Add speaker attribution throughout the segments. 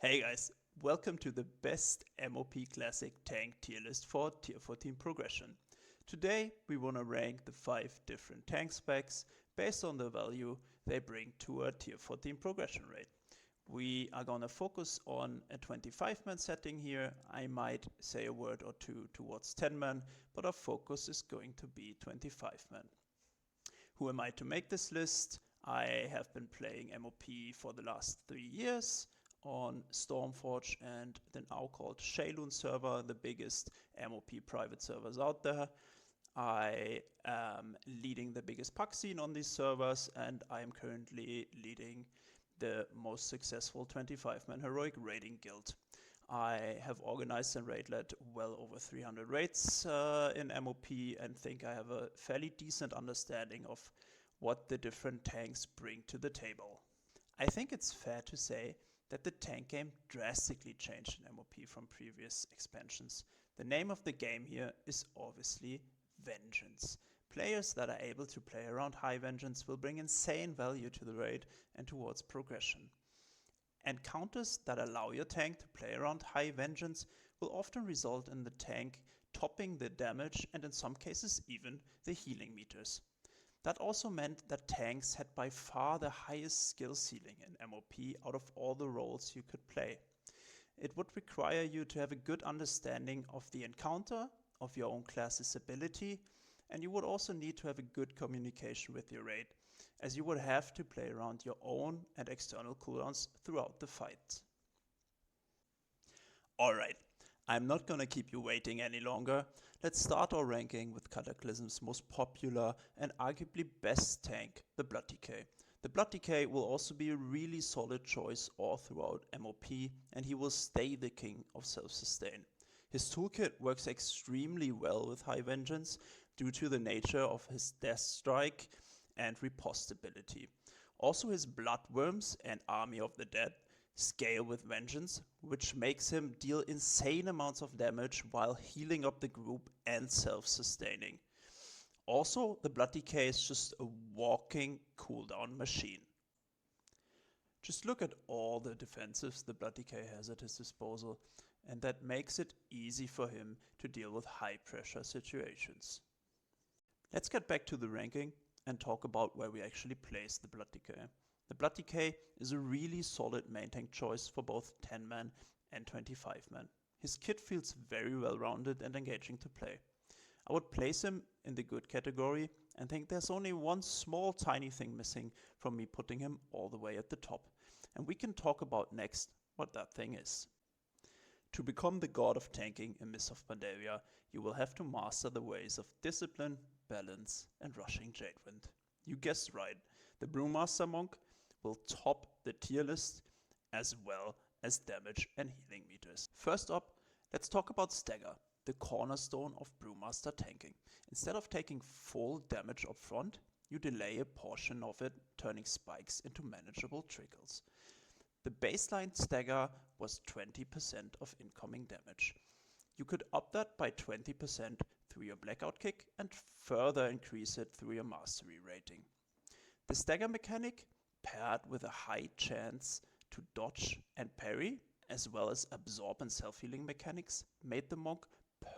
Speaker 1: Hey guys, welcome to the best MOP Classic tank tier list for tier 14 progression. Today we want to rank the 5 different tank specs based on the value they bring to a tier 14 progression rate. We are going to focus on a 25-man setting here. I might say a word or two towards 10-man, but our focus is going to be 25-man. Who am I to make this list? I have been playing MOP for the last 3 years on Stormforge and the now called Shaylun server, the biggest MOP private servers out there. I am leading the biggest pack scene on these servers, and I am currently leading the most successful 25-man heroic raiding guild. I have organized and raid led well over 300 raids in MOP and think I have a fairly decent understanding of what the different tanks bring to the table. I think it's fair to say that the tank game drastically changed in MOP from previous expansions. The name of the game here is obviously Vengeance. Players that are able to play around high Vengeance will bring insane value to the raid and towards progression. Encounters that allow your tank to play around high Vengeance will often result in the tank topping the damage and in some cases even the healing meters. That also meant that tanks had by far the highest skill ceiling in MOP out of all the roles you could play. It would require you to have a good understanding of the encounter, of your own class's ability, and you would also need to have a good communication with your raid, as you would have to play around your own and external cooldowns throughout the fight. Alright, I'm not gonna keep you waiting any longer. Let's start our ranking with Cataclysm's most popular and arguably best tank, the Blood Decay. The Blood Decay will also be a really solid choice all throughout MOP, and he will stay the king of self-sustain. His toolkit works extremely well with High Vengeance due to the nature of his Death Strike and riposte ability. Also his Bloodworms and Army of the Dead scale with Vengeance, which makes him deal insane amounts of damage while healing up the group and self-sustaining. Also, the Blood Decay is just a walking cooldown machine. Just look at all the defensives the Blood Decay has at his disposal, and that makes it easy for him to deal with high pressure situations. Let's get back to the ranking and talk about where we actually place the Blood Decay. The Blood Decay is a really solid main tank choice for both 10-man and 25-man. His kit feels very well rounded and engaging to play. I would place him in the good category and think there's only one small tiny thing missing from me putting him all the way at the top. And we can talk about next what that thing is. To become the god of tanking in Mists of Pandaria, you will have to master the ways of discipline, balance and rushing Jadewind. You guessed right, the Brewmaster monk will top the tier list as well as damage and healing meters. First up, let's talk about Stagger, the cornerstone of Brewmaster tanking. Instead of taking full damage up front, you delay a portion of it, turning spikes into manageable trickles. The baseline Stagger was 20% of incoming damage. You could up that by 20% through your Blackout Kick and further increase it through your Mastery rating. The Stagger mechanic, paired with a high chance to dodge and parry, as well as absorb and self-healing mechanics, made the monk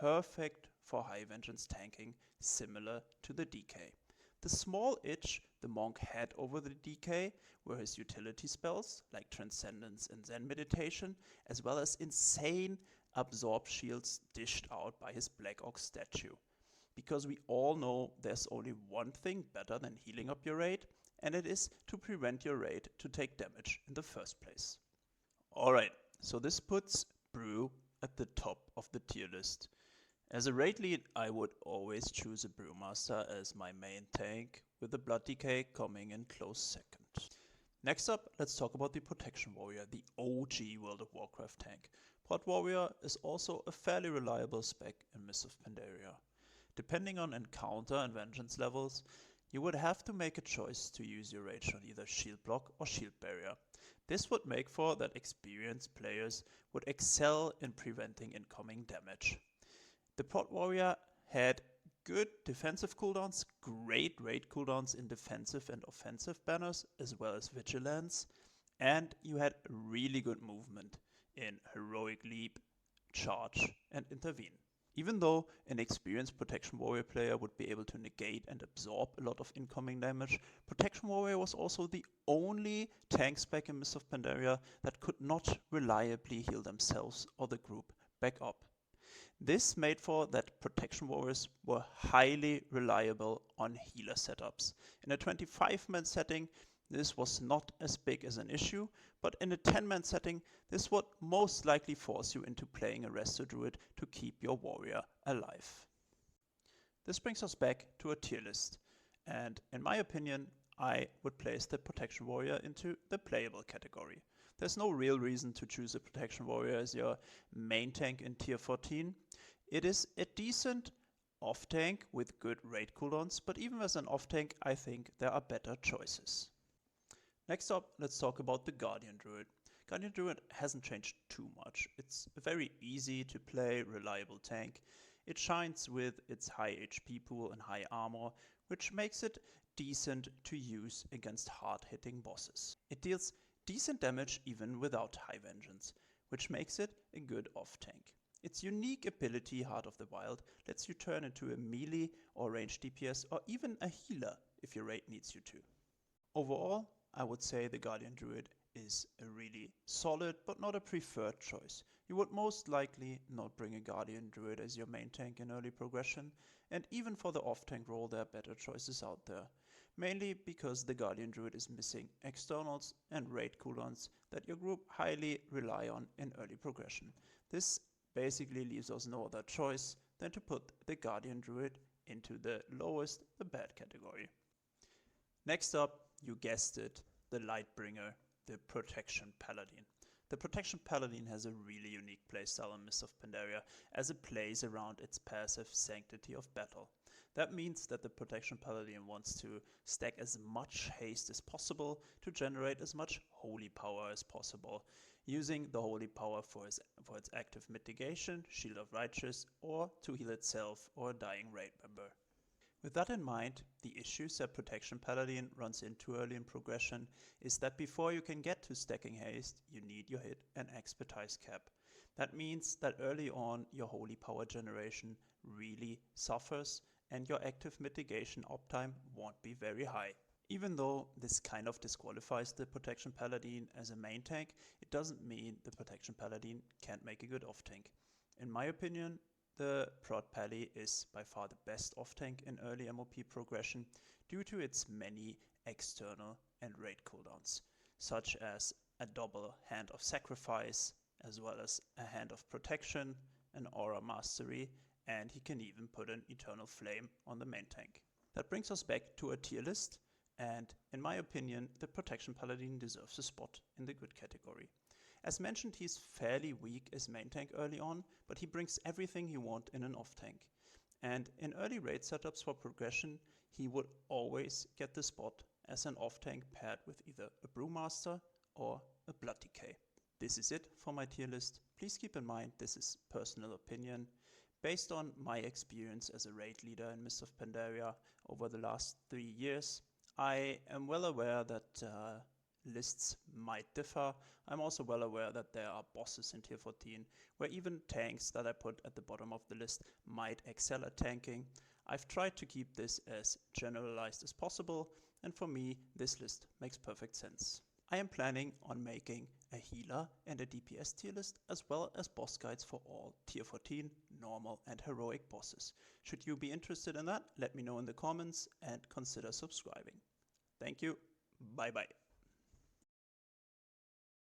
Speaker 1: perfect for high vengeance tanking, similar to the DK. The small itch the monk had over the DK were his utility spells, like Transcendence and Zen Meditation, as well as insane absorb shields dished out by his Black Ox statue. Because we all know there's only one thing better than healing up your raid, and it is to prevent your raid to take damage in the first place. Alright, so this puts Brew at the top of the tier list. As a raid lead, I would always choose a Brewmaster as my main tank, with the Blood Decay coming in close second. Next up, let's talk about the Protection Warrior, the OG World of Warcraft tank. Prot Warrior is also a fairly reliable spec in Mists of Pandaria. Depending on encounter and vengeance levels, you would have to make a choice to use your rage on either shield block or shield barrier. This would make for that experienced players would excel in preventing incoming damage. The Prot Warrior had good defensive cooldowns, great raid cooldowns in defensive and offensive banners, as well as vigilance, and you had really good movement. in Heroic Leap, Charge and Intervene. Even though an experienced Protection Warrior player would be able to negate and absorb a lot of incoming damage, Protection Warrior was also the only tank spec in Mists of Pandaria that could not reliably heal themselves or the group back up. This made for that Protection Warriors were highly reliable on healer setups. In a 25-man setting, this was not as big as an issue, but in a 10-man setting, this would most likely force you into playing a Resto Druid to keep your warrior alive. This brings us back to a tier list, and in my opinion, I would place the Protection Warrior into the playable category. There's no real reason to choose a Protection Warrior as your main tank in tier 14. It is a decent off-tank with good raid cooldowns, but even as an off-tank, I think there are better choices. Next up, let's talk about the Guardian Druid. Guardian Druid hasn't changed too much. It's a very easy to play, reliable tank. It shines with its high HP pool and high armor, which makes it decent to use against hard-hitting bosses. It deals decent damage even without High Vengeance, which makes it a good off-tank. Its unique ability, Heart of the Wild, lets you turn into a melee or ranged DPS or even a healer if your raid needs you to. Overall, I would say the Guardian Druid is a really solid but not a preferred choice. You would most likely not bring a Guardian Druid as your main tank in early progression, and even for the off-tank role there are better choices out there. Mainly because the Guardian Druid is missing externals and raid cooldowns that your group highly rely on in early progression. This basically leaves us no other choice than to put the Guardian Druid into the lowest, the bad category. Next up, you guessed it, the Lightbringer, the Protection Paladin. The Protection Paladin has a really unique playstyle in Mists of Pandaria as it plays around its passive Sanctity of Battle. That means that the Protection Paladin wants to stack as much haste as possible to generate as much holy power as possible, using the holy power for its active mitigation, Shield of Righteous, or to heal itself or a dying raid member. With that in mind, the issues that Protection Paladin runs into early in progression is that before you can get to stacking haste, you need your hit and expertise cap. That means that early on your holy power generation really suffers and your active mitigation uptime won't be very high. Even though this kind of disqualifies the Protection Paladin as a main tank, it doesn't mean the Protection Paladin can't make a good off tank. In my opinion, the Prot Pally is by far the best off-tank in early MOP progression due to its many external and raid cooldowns, such as a double Hand of Sacrifice, as well as a Hand of Protection, an Aura Mastery, and he can even put an Eternal Flame on the main tank. That brings us back to a tier list, and in my opinion, the Protection Paladin deserves a spot in the good category. As mentioned, he's fairly weak as main tank early on, but he brings everything you want in an off tank. And in early raid setups for progression, he would always get the spot as an off tank paired with either a Brewmaster or a Blood Decay. This is it for my tier list. Please keep in mind this is personal opinion. Based on my experience as a raid leader in Mists of Pandaria over the last 3 years, I am well aware that lists might differ. I'm also well aware that there are bosses in tier 14 where even tanks that I put at the bottom of the list might excel at tanking. I've tried to keep this as generalized as possible, and for me this list makes perfect sense. I am planning on making a healer and a DPS tier list as well as boss guides for all tier 14 normal and heroic bosses. Should you be interested in that, let me know in the comments and consider subscribing. Thank you. Bye bye.